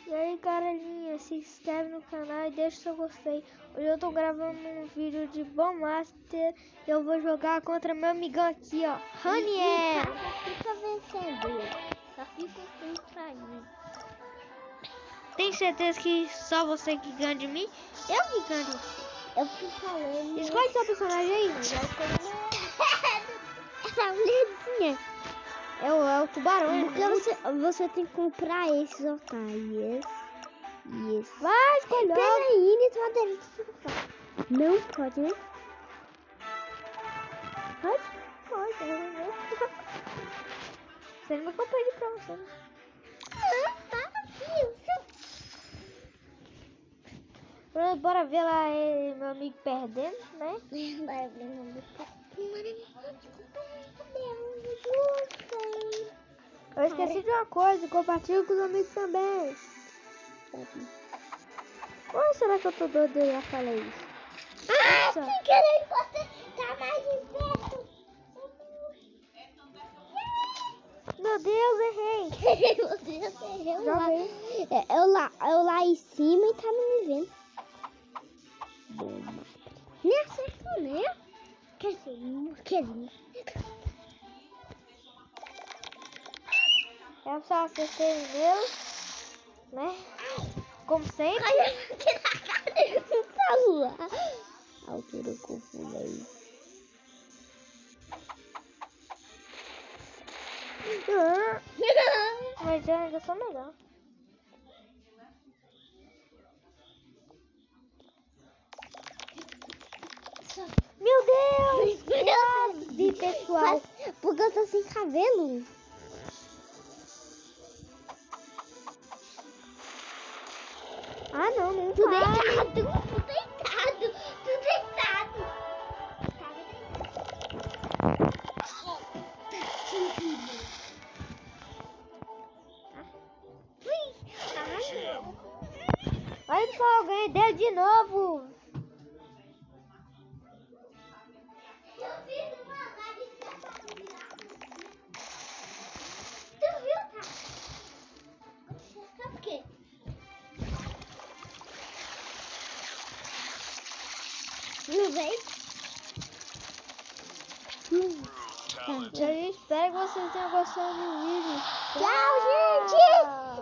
E aí, galerinha, se inscreve no canal e deixa o seu gostei. Hoje eu tô gravando um vídeo de Bomb Master e eu vou jogar contra meu amigão aqui, ó, Raniel. Fica vencedor, só fica contra mim. Tem certeza que só você que ganha de mim? Eu que ganho de você. Eu fui falando. Escolhe seu personagem aí. Essa mulherzinha. É o tubarão. Porque você tem que comprar esses otários. E esse. Vai, escolhe. Peraí, nesse madeira. Não pode, né? Pode? Pode. Você não vai pedir pra você, né? Bora ver lá meu amigo perdendo, né? Bora ver meu amigo Eu esqueci de uma coisa, compartilha com os amigos também. Ou será que eu tô doido e já falei isso? Sem querer você tá mais de perto. Meu Deus, errei. Você errou Joga lá. aí. Eu lá em cima e tá me vendo. Nem acertou, né? Quer dizer, não queria. Eu só acertei o meu, né? Como sempre. Olha aqui na cara da lua. A altura que eu pulei. Mas eu ainda sou melhor. Meu Deus! Quase, pessoal. Porque eu tô sem cabelo. Ah, não Tô vale. deitado. Olha só, eu ganhei dele de novo. Não veio? Eu espero que vocês tenham gostado do vídeo. Tchau, gente!